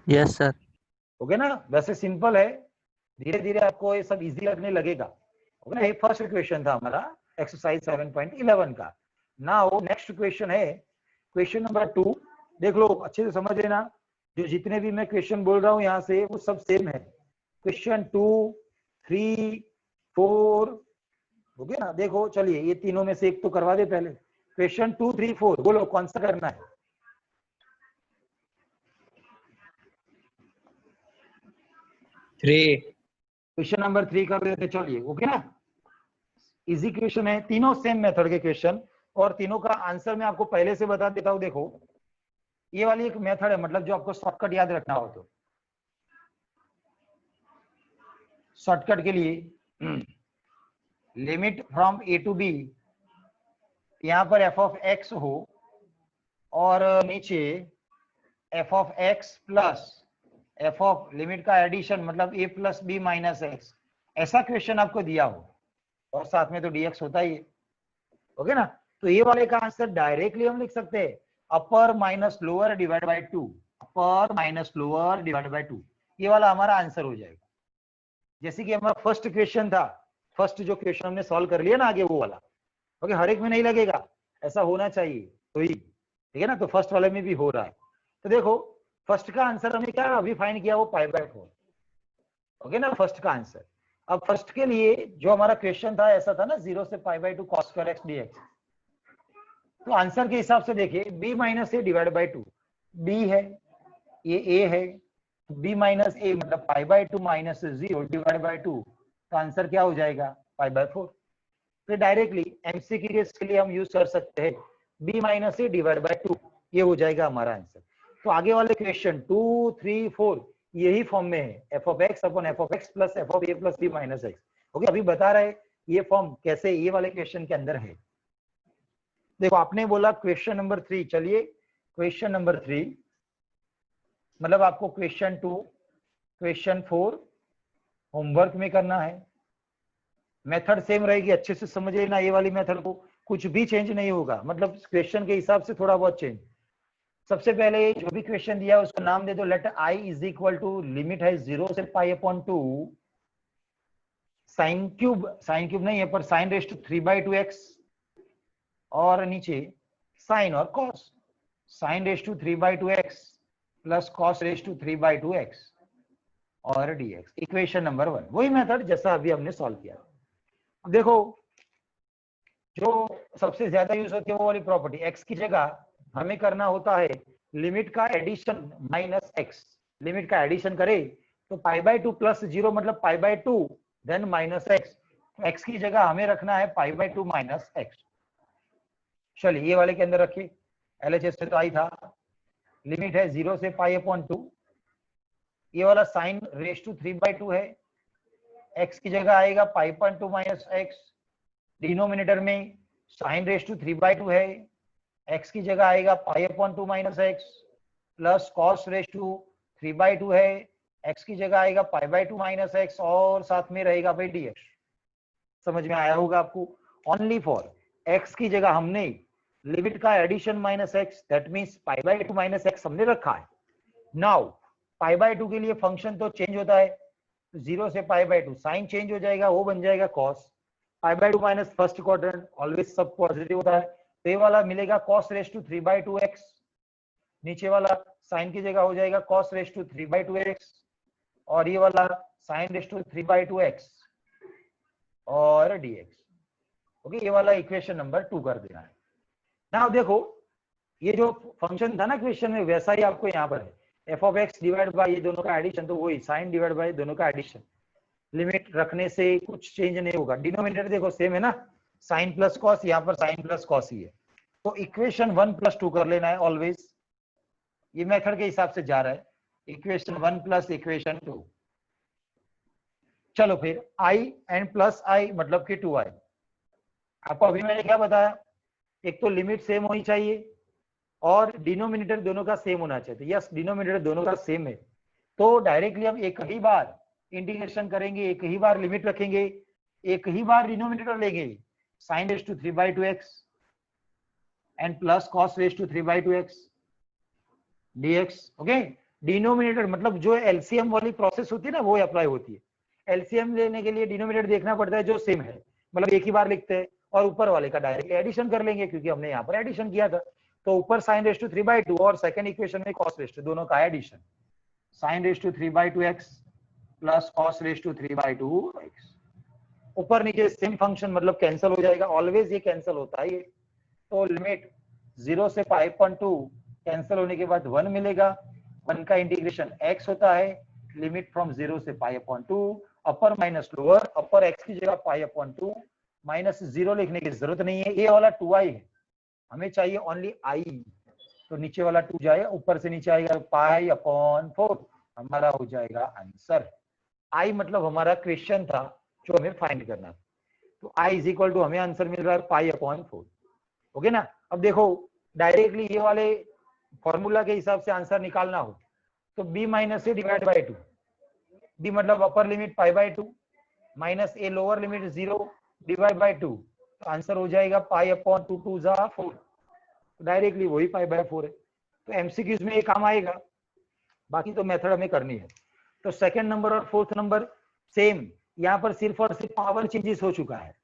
यस सर। ओके ना। वैसे सिंपल है, धीरे धीरे आपको ये सब इजी लगने लगेगा, ओके ना। ये फर्स्ट क्वेश्चन था हमारा एक्सरसाइज 7.11 का। नाउ नेक्स्ट क्वेश्चन है क्वेश्चन नंबर 2, देख लो अच्छे से समझ लेना, जो जितने भी मैं क्वेश्चन बोल रहा हूँ यहाँ से वो सब सेम है, क्वेश्चन 2, 3, 4, ओके ना। देखो चलिए ये तीनों में से एक तो करवा दे पहले, क्वेश्चन 2, 3, 4 बोलो कौन सा करना है। 3। क्वेश्चन नंबर 3 कर देते, चलिए ओके ना। इजी क्वेश्चन है, तीनों सेम मेथड के क्वेश्चन, और तीनों का आंसर मैं आपको पहले से बता देता हूं। देखो ये वाली एक मेथड है, मतलब जो आपको शॉर्टकट याद रखना हो, तो शॉर्टकट के लिए limit from A to B, यहां पर एफ ऑफ एक्स हो और नीचे F of X plus F of limit का एडिशन मतलब A plus B minus X, ऐसा क्वेश्चन आपको दिया हो, और साथ में तो dx होता ही है, ओके ना। तो ये वाले का आंसर डायरेक्टली हम लिख सकते हैं अपर minus lower divide by 2, upper minus lower divide by 2, ये वाला हमारा आंसर हो जाएगा। जैसे कि हमारा फर्स्ट क्वेश्चन था, फर्स्ट जो क्वेश्चन हमने सॉल्व कर लिया ना आगे वो वाला, ओके, हर एक में नहीं लगेगा, ऐसा होना चाहिए तो ही, ठीक है ना। तो फर्स्ट वाले में भी हो रहा है। तो देखो फर्स्ट का आंसर हमने क्या अभी फाइंड किया, वो पाई बाय 4, ओके ना, फर्स्ट का आंसर। अब फर्स्ट के लिए जो हमारा क्वेश्चन था ऐसा था ना 0 से पाई by 2 cos square x dx, तो आंसर के हिसाब से देखिए b minus A divide by 2, b है, ये a है, b माइनस ए मतलब pi by 2 minus 0 divide by 2, तो आंसर क्या हो जाएगा पाई बाय 4। तो डायरेक्टली एमसीक्यू केस के लिए हम यूज कर सकते हैं b minus A divide by 2, ये हो जाएगा हमारा आंसर। तो आगे वाले क्वेश्चन 2, 3, 4 यही फॉर्म में है, F of X upon F of X plus F of A plus B minus X, okay. अभी बता रहे ये फॉर्म कैसे ये वाले क्वेश्चन के अंदर है। देखो आपने बोला क्वेश्चन नंबर 3, चलिए क्वेश्चन नंबर 3 मतलब आपको क्वेश्चन 2, क्वेश्चन 4 होमवर्क में करना है। मेथड सेम रहेगी, अच्छे से समझ लेना ये वाली मेथड को, कुछ भी चेंज नहीं होगा, मतलब क्वेश्चन के हिसाब से थोड़ा बहुत चेंज। सबसे पहले जो भी क्वेश्चन दिया है उसको नाम दे दो, let I is equal to limit है 0 से पाई अपॉन 2 साइन क्यूब नहीं है पर साइन रेज टू 3/2x, और नीचे साइन और cos, sine raise to 3/2x plus cos raise to 3/2x और dx, इक्वेशन नंबर 1, वही मेथड जैसा अभी हमने सॉल्व किया। अब देखो जो सबसे ज्यादा यूज होती है वो वाली प्रॉपर्टी, x की जगह हमें करना होता है लिमिट का एडिशन माइनस x, लिमिट का एडिशन करे तो पाई बाय 2 प्लस 0 मतलब pi by 2 then minus x, तो x की जगह हमें रखना है पाई बाय 2 माइनस x। चलिए ये वाले के अंदर रखिए, LHS में तो आई था, लिमिट है 0 से पाई अपॉन 2, ये वाला साइन रेज टू 3/2 है, x की जगह आएगा pi upon 2 minus x, denominator में साइन रेज टू 3/2 है, x की जगह आएगा pi upon 2 minus x plus cos raise to 3/2 है, x की जगह आएगा पाई बाय 2 माइनस x और साथ में रहेगा भाई dx। समझ में आया होगा आपको, ओनली फॉर x की जगह हमने लिमिट का addition minus x, that means pi by 2 minus x हमने रखा है। नाउ पाई बाय 2 के लिए फंक्शन तो चेंज होता है, 0 से पाई बाय 2 साइन चेंज हो जाएगा, वो बन जाएगा cos, pi by 2 minus first quadrant always सब पॉजिटिव होता है, तो ये वाला मिलेगा cos रेज टू 3/2x, नीचे वाला साइन की जगह हो जाएगा cos रेज टू 3/2x और ये वाला साइन रेज टू 3/2x और dx, ओके। ये वाला इक्वेशन नंबर 2 कर देना है। नाउ देखो ये जो फंक्शन था ना क्वेश्चन में वैसा ही आपको यहाँ पर है, F of x divide by ये दोनों का एडिशन, तो वही साइन डिवाइड बाय दोनों का एडिशन, लिमिट रखने से कुछ चेंज नहीं होगा, डिनोमिनेटर देखो सेम है ना, साइन प्लस कॉस, यहाँ पर साइन प्लस कॉस ही है, तो इक्वेशन 1 प्लस 2 कर लेना है ऑलवेज, ये मेथड के हिसाब से जा रहा है, इक्वेशन 1 प्लस इक्वेशन 2। चलो फिर i एंड प्लस i मतलब कि 2i, आपको अभी मैंने क्या बताया, एक तो लिमिट सेम होनी चाहिए और डिनोमिनेटर दोनों का सेम होना चाहिए, यस डिनोमिनेटर दोनों का सेम है, तो डायरेक्टली हम एक ही बार इंटीग्रेशन करेंगे, एक ही बार लिमिट रखेंगे, एक ही बार डिनोमिनेटर लेंगे, sine raise to 3/2x and plus cos raise to 3/2x dx, okay. Denominator मतलब जो एलसीएम वाली प्रोसेस होती है ना वो अप्लाई होती है, एलसीएम लेने के लिए डिनोमिनेटर देखना पड़ता है जो सेम है, मतलब एक ही बार लिखते हैं और ऊपर वाले का डायरेक्टली एडिशन कर लेंगे क्योंकि हमने यहाँ पर एडिशन किया था, तो ऊपर साइन रेज टू 3/2 और सेकंड इक्वेशन में कॉस रेज टू, दोनों का addition, sine raise to 3/2x plus cos raise to 3/2x, ऊपर नीचे सेम फंक्शन मतलब कैंसिल हो जाएगा, ऑलवेज ये कैंसिल होता है ये, तो लिमिट 0 से पाई अपॉन 2 कैंसिल होने के बाद 1 मिलेगा, 1 का इंटीग्रेशन x होता है, लिमिट फ्रॉम 0 से pi upon 2, upper minus lower, upper x की जगह पाई अपॉन 2, माइनस 0 लिखने की जरूरत नहीं है, ये वाला 2i है, हमें चाहिए ओनली i, तो नीचे वाला 2 जाएगा, ऊपर से नीचे आएगा पाई अपॉन 4, हमारा हो जाएगा आंसर। i मतलब हमारा क्वेश्चन था जो हमें फाइंड करना, तो i इज इक्वल टू हमें आंसर मिल रहा है पाई अपॉन 4, ओके ना। अब देखो डायरेक्टली ये वाले फॉर्मूला के हिसाब से आंसर निकालना हो तो b minus A divide by 2, b मतलब upper limit pi by 2 minus a lower limit 0 divide by 2, तो आंसर हो जाएगा पाई अपॉन 2 2 जा 4, डायरेक्टली वही पाई बाय 4 है। तो एमसीक्यूज में ये काम आएगा, बाकी तो मेथड हमें करनी है। तो सेकंड नंबर और फोर्थ नंबर सेम, यहाँ पर सिर्फ और सिर्फ पावर चेंजेस हो चुका है।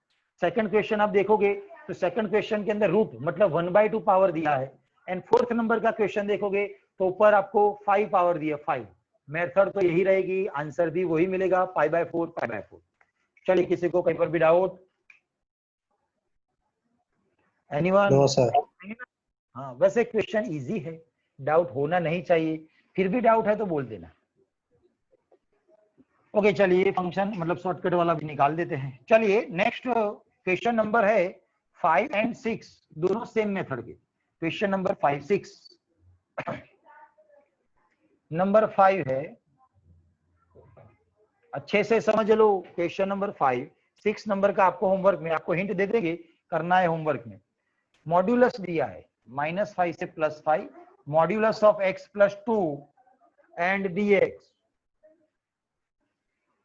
सेकंड क्वेश्चन आप देखोगे तो सेकंड क्वेश्चन के अंदर रूट मतलब 1/2 पावर दिया है, एंड फोर्थ नंबर का क्वेश्चन देखोगे तो ऊपर आपको 5 पावर दिया 5। मेथड तो यही रहेगी, आंसर भी वही मिलेगा, पाई बाय 4 पाई बाय 4। चलिए, किसी को कहीं पर भी डाउट? एनीवन? No sir. हाँ, वैसे क्वेश्चन इजी है, डाउट होना नहीं चाहिए, फिर भी डाउट है तो बोल देना। ओके, चलिए फंक्शन मतलब शॉर्टकट वाला भी निकाल देते हैं। चलिए नेक्स्ट क्वेश्चन नंबर है 5 एंड 6, दोनों सेम मेथड के। क्वेश्चन नंबर 5 6 नंबर 5 है, अच्छे से समझ लो। क्वेश्चन नंबर 5 6 नंबर का आपको होमवर्क में आपको हिंट दे देंगे, करना है होमवर्क में। मॉड्यूलस दिया है -5 से +5, modulus of x + 2 and dx,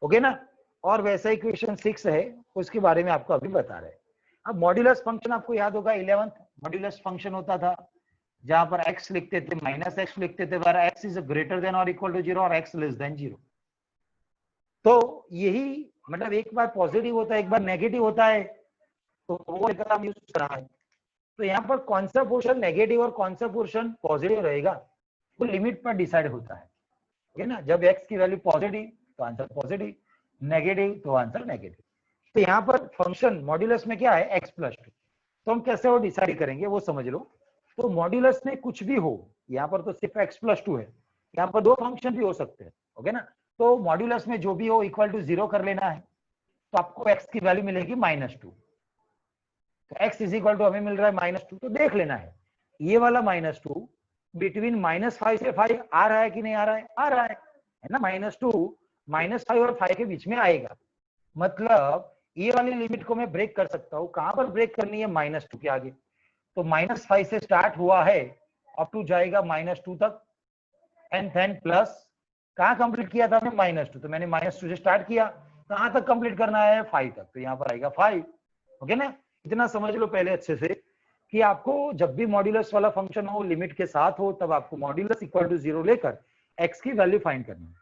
okay ना। और वैसा ही क्वेश्चन 6 है, उसके बारे में आपको अभी बता रहे हैं। अब मॉड्यूलस फंक्शन आपको याद होगा, 11th मॉड्यूलस फंक्शन होता था, जहां पर x लिखते थे -x लिखते थे, where x is greater than और इक्वल टू 0 और x लेस देन 0। तो यही मतलब एक बार पॉजिटिव होता है, एक बार नेगेटिव होता है, तो वो लेकर हम यूज कर रहे हैं। तो यहाँ पर कौन सा पोर्शन नेगेटिव और कौन सा पोर्शन पॉजिटिव रहेगा, वो लिमिट पर डिसाइड होता है, ठीक है ना। जब x की वैल्यू पॉजिटिव तो आंसर पॉजिटिव, नेगेटिव तो आंसर नेगेटिव। तो यहाँ पर फंक्शन मॉड्यूलस में क्या है, x + 2, तो हम कैसे वो डिसाइड करेंगे वो समझ लो। तो मॉड्यूलस में कुछ भी हो, यहाँ पर तो सिर्फ x + 2 है, यहाँ पर दो फंक्शन भी हो सकते हैं, ओके ना। तो मॉड्यूलस में जो भी हो इक्वल टू 0 कर लेना है, तो आपको x की वैल्यू मिलेगी -2। तो x इज इक्वल टू हमें मिल रहा है -2, तो देख लेना है ये वाला -2 बिटवीन -5 से 5 आ रहा है कि नहीं आ रहा है, आ रहा है ना। -2 -5 और 5 के बीच में आएगा, मतलब ये वाली लिमिट को मैं ब्रेक कर सकता हूँ। कहां पर ब्रेक करनी है, -2 के आगे। तो -5 से स्टार्ट हुआ है, अप टू जाएगा -2 तक, एंड देन प्लस कहां कंप्लीट किया था हमने, -2, तो मैंने -2 से स्टार्ट किया, कहां तक कंप्लीट करना है, 5 तक, तो यहाँ पर आएगा 5, ओके ना। इतना समझ लो पहले अच्छे से कि आपको जब भी मॉड्यूलस वाला फंक्शन हो, लिमिट के साथ हो, तब आपको मॉड्यूलस इक्वल टू 0 लेकर x की वैल्यू फाइंड करनी है।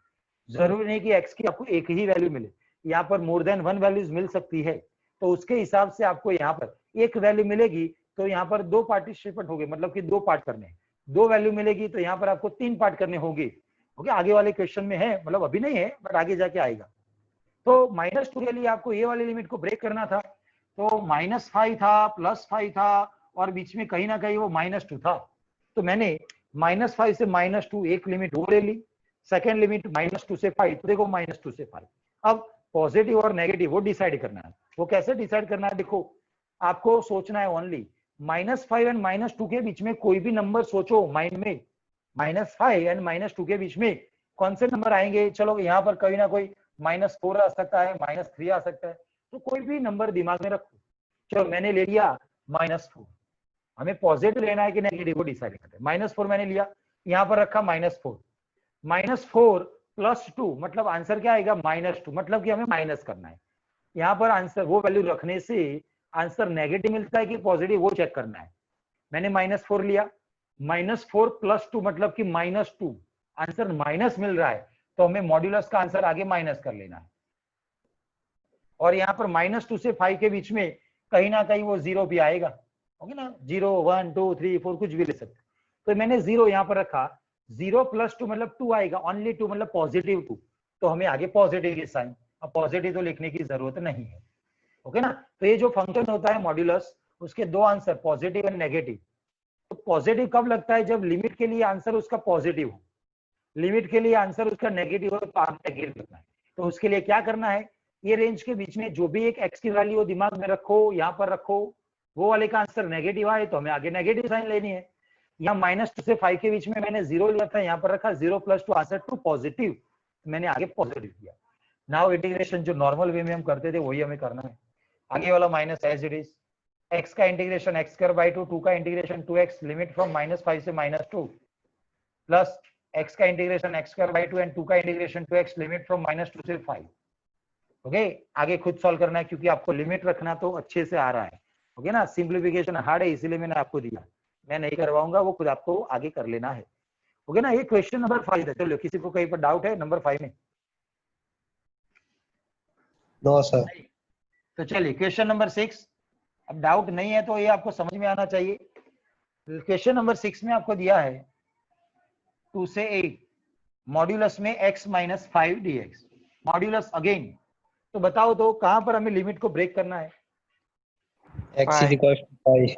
जरूरी नहीं कि x की आपको एक ही वैल्यू मिले, यहाँ पर मोर देन 1 वैल्यूज मिल सकती है, तो उसके हिसाब से आपको यहाँ पर एक वैल्यू मिलेगी, तो यहाँ पर 2 पार्टिसिपेंट होंगे, मतलब कि 2 पार्ट करने हैं। 2 वैल्यू मिलेगी तो यहाँ पर आपको 3 पार्ट करने होंगे, ओके। आगे वाले क्वेश्चन में है, मतलब अभी नहीं है बट आगे जाके आएगा। तो -2 के लिए आपको ये वाली लिमिट को ब्रेक करना था, तो -5 था, +5 था, और बीच में कहीं ना कहीं वो -2 था, तो मैंने -5 से -2 एक लिमिट वो ले ली, सेकेंड लिमिट -2 से 5, तो देखो -2 से 5। अब पॉजिटिव और नेगेटिव वो डिसाइड करना है। वो कैसे डिसाइड करना है, देखो आपको सोचना है ओनली -5 एंड -2 के बीच में कोई भी नंबर सोचो माइंड में, -5 एंड -2 के बीच में कौन से नंबर आएंगे। चलो यहाँ पर कहीं ना कोई -4 आ सकता है, -3 आ सकता है, तो कोई भी नंबर दिमाग में रखो। चलो मैंने ले लिया -4, हमें पॉजिटिव लेना है कि नेगेटिव, वो डिसाइड करते हैं। -4 मैंने लिया, यहाँ पर रखा -4, -4 + 2 मतलब आंसर क्या आएगा, -2, मतलब कि हमें माइनस करना है। यहाँ पर आंसर वो वैल्यू रखने से आंसर नेगेटिव मिलता है कि पॉजिटिव, वो चेक करना है। मैंने -4 लिया, -4 + 2 मतलब कि -2, आंसर माइनस मिल रहा है, तो हमें मॉड्यूलस का आंसर आगे माइनस कर लेना है। और यहाँ पर -2 से 5 के बीच में कहीं ना कहीं वो 0 भी आएगा, ओके ना। 0 1 2 3 4 कुछ भी ले सकते, तो मैंने 0 यहाँ पर रखा। 0 + 2 मतलब 2 आएगा, ओनली 2 मतलब +2, तो हमें आगे पॉजिटिव के साइन, अब पॉजिटिव तो लिखने की जरूरत नहीं है, ओके ना। तो ये जो फंक्शन होता है मॉड्यूलस, उसके दो आंसर पॉजिटिव एंड नेगेटिव। तो पॉजिटिव कब लगता है, जब लिमिट के लिए आंसर उसका पॉजिटिव हो, लिमिट के लिए आंसर उसका नेगेटिव हो, तो आप नेगेटिव करना है। तो उसके लिए क्या करना है, ये रेंज के बीच में जो भी एक x की वैल्यू दिमाग में रखो, यहाँ पर रखो, वो वाले का आंसर नेगेटिव आए तो हमें आगे नेगेटिव साइन लेनी है। यहाँ -2 से 5 के बीच में मैंने 0 लिया था, यहाँ पर रखा 0 + 2 आंसर 2 पॉजिटिव, मैंने आगे पॉजिटिव किया। नाउ इंटीग्रेशन जो नॉर्मल वे में हम करते थे वही हमें करना है। आगे वाला minus as it is, x का इंटीग्रेशन x²/2, 2 का इंटीग्रेशन 2x, लिमिट फ्रॉम -5 से -2, प्लस x का इंटीग्रेशन x²/2 एंड 2 का इंटीग्रेशन 2x, लिमिट फ्रॉम -2 से 5, ओके आगे खुद सॉल्व करना है क्योंकि आपको लिमिट रखना तो अच्छे से आ रहा है। ओके ना, सिंप्लीफिकेशन हार्ड है इसीलिए मैंने आपको दिया, मैं नहीं करवाऊंगा, वो खुद आपको आगे कर लेना है। ओके ना, ये क्वेश्चन नंबर 5 है। चलो किसी को कहीं पर डाउट है नंबर 5 में? No sir. तो चलिए क्वेश्चन नंबर 6। अब डाउट नहीं है तो ये आपको समझ में आना चाहिए। क्वेश्चन नंबर 6 में आपको दिया है 2 से 8 मॉड्यूलस में x minus 5 dx। Modulus again, तो बताओ तो कहां पर हमें लिमिट को ब्रेक करना है? x is equal to 5।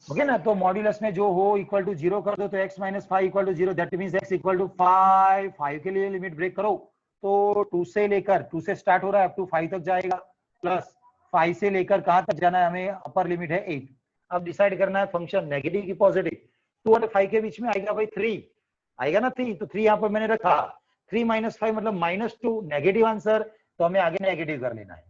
Okay ना, तो मॉड्यूलस में जो हो इक्वल टू 0 कर दो तो x minus 5 equal to 0, that means x equal to 5। 5 के लिए लिमिट ब्रेक करो तो 2 से लेकर 2 से स्टार्ट हो रहा है अप टू 5 तक जाएगा, प्लस 5 से लेकर कहां तक जाना है हमें? अपर लिमिट है 8। अब डिसाइड करना है फंक्शन नेगेटिव की पॉजिटिव। 2 और 5 के बीच में आएगा भाई 3, आएगा ना 3, तो 3 यहां पर मैंने रखा। 3 माइनस 5 मतलब -2, नेगेटिव आंसर, तो हमें आगे नेगेटिव कर लेना है।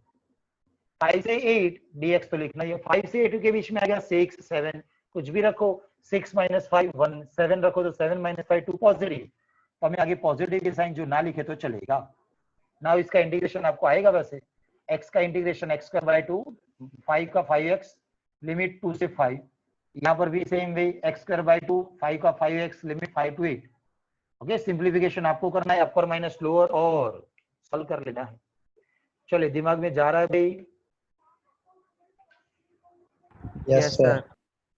5 से 8 dx तो लिखना है, 5 से 8 के बीच में आ गया 6 7, कुछ भी रखो। 6 माइनस 5 1, 7 रखो तो 7 माइनस 5 2 पॉजिटिव, तो हमें आगे पॉजिटिव के साइन जो ना लिखे तो चलेगा। नाउ इसका इंटीग्रेशन आपको आएगा वैसे, x का इंटीग्रेशन x स्क्वायर बाय 2, 5 का 5x लिमिट 2 से 5, यहाँ पर भी same way x square by 2, 5 का 5x limit 5 to 8। Okay, simplification आपको करना है, अपर माइनस लोअर और सॉल्व कर लेना है। चलिए दिमाग में जा रहा है भाई? Yes sir.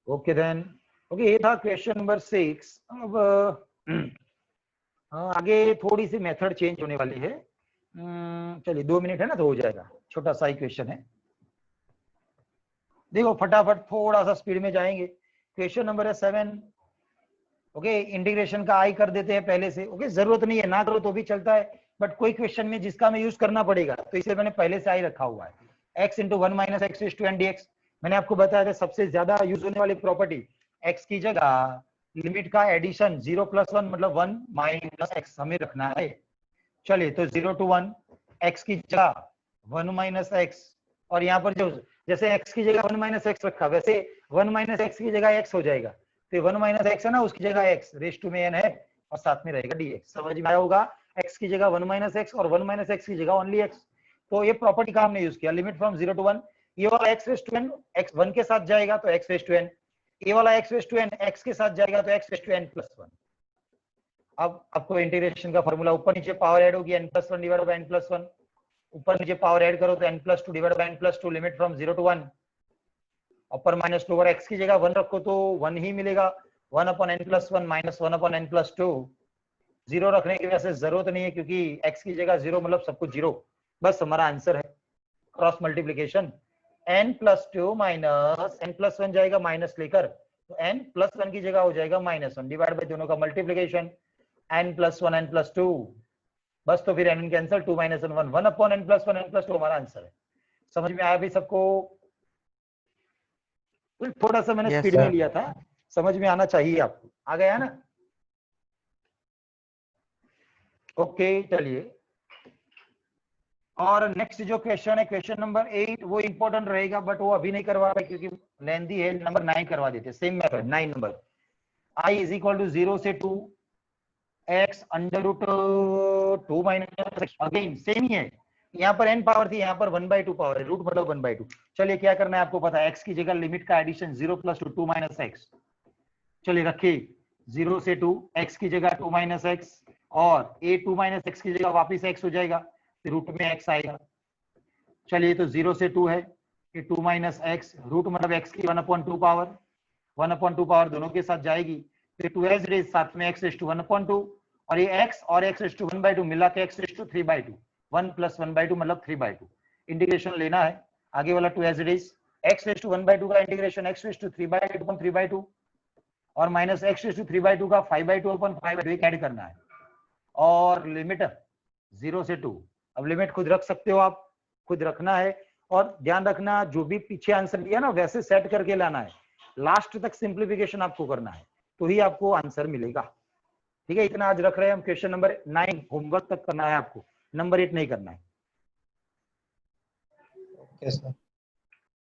Okay then, okay ये था क्वेश्चन नंबर 6। अब आगे थोड़ी सी मेथड चेंज होने वाली है। चलिए 2 मिनट है ना तो हो जाएगा, छोटा सा ही क्वेश्चन है। देखो फटाफट थोड़ा सा स्पीड में जाएंगे। क्वेश्चन नंबर है 7। ओके, इंटीग्रेशन का आई कर देते हैं पहले से। ओके, जरूरत नहीं है, ना करो तो भी चलता है, बट कोई क्वेश्चन में जिसका हमें यूज करना पड़ेगा तो इसे मैंने पहले से आई रखा हुआ है। x into 1 minus x is to N D X. मैंने आपको बताया था सबसे ज्यादा यूज होने वाली प्रॉपर्टी, x की जगह लिमिट का एडिशन 0 + 1 मतलब 1 माइनस एक्स हमें रखना है। चलिए तो 0 to 1 x की जगह 1 माइनस एक्स, और यहाँ पर जो जैसे x की जगह 1 माइनस एक्स रखा वैसे 1 माइनस एक्स की जगह x हो जाएगा, तो 1 माइनस एक्स है ना, उसकी जगह x रेज टू में n है और साथ में रहेगा dx। समझ में आया होगा? x की जगह 1 माइनस एक्स और 1 माइनस एक्स की जगह ओनली x। तो ये प्रॉपर्टी का हमने यूज किया, लिमिट फ्रॉम 0 to 1। ये वाला x raise to n x 1 के साथ जाएगा तो x रेज टू n, ये वाला x raise to n x के साथ जाएगा तो x रेज टू n + 1। अब आपको इंटीग्रेशन का फॉर्मूला ऊपर नीचे पावर ऐड होगी n + 1 डिवाइडेड बाय n + 1, ऊपर नीचे पावर ऐड करो तो n + 2 divided by n + 2, limit from 0 to 1। Upper minus lower x की जगह 1 रखो तो 1 ही मिलेगा, 1 upon n + 1 minus 1 upon n + 2। 0 रखने की वैसे जरूरत नहीं है क्योंकि x की जगह 0 मतलब सब कुछ 0, बस हमारा आंसर है। Cross multiplication n + 2 minus n + 1 जाएगा माइनस लेकर, तो n + 1 की जगह हो जाएगा -1 डिवाइड बाय दोनों का मल्टीप्लीकेशन n + 1 n + 2, बस तो फिर n cancel 2 - 1 1 upon n + 1 n + 2 हमारा आंसर है। समझ में आया भी सबको? थोड़ा सा मैंने Yes, स्पीड में sir. लिया था, समझ में आना चाहिए आपको। आ गया ना? ओके चलिए, और नेक्स्ट जो क्वेश्चन है क्वेश्चन नंबर 8, वो इंपॉर्टेंट रहेगा बट वो अभी नहीं करवा रहा क्योंकि लेंथी है। नंबर 9 करवा देते, सेम मेथड 9 नंबर। I = 0 से 2 x √2 minus x, again same ही है, यहाँ पर n पावर थी, यहाँ पर 1/2 पावर है, रूट मतलब 1/2। चलिए क्या करना है आपको पता है, x की जगह लिमिट का एडिशन 0 + 2 2 माइनस x। चलिए रखिए 0 से 2 x की जगह 2 माइनस x, और a 2 माइनस x की जगह वापिस x हो जाएगा, रूट में x आएगा। चलिए तो 0 से 2 है, ये 2 माइनस x, रूट मतलब x की 1/2 पावर, 1/2 पावर दोनों के साथ जाएगी, तो 2 रेज साथ में x रेज टू 1/2, और ये x और x रेज टू 1/2 मिला के x रेज टू 3/2, 1 + 1/2 मतलब 3/2। इंटीग्रेशन लेना है, आगे वाला 2 रेज x रेज टू 1/2 का integration x raise to 3/2 upon 3/2, और माइनस x रेज टू 3/2 का 5/2 अपॉन 5/2 ऐड करना है, और लिमिट 0 से 2। अब लिमिट खुद रख सकते हो आप, खुद रखना है, और ध्यान रखना जो भी पीछे आंसर दिया ना वैसे सेट करके लाना है, लास्ट तक सिंप्लीफिकेशन आपको करना है तो ही आपको आंसर मिलेगा। ठीक है, इतना आज रख रहे हैं हम। क्वेश्चन नंबर 9 होमवर्क तक करना है आपको, नंबर 8 नहीं करना है। Okay sir.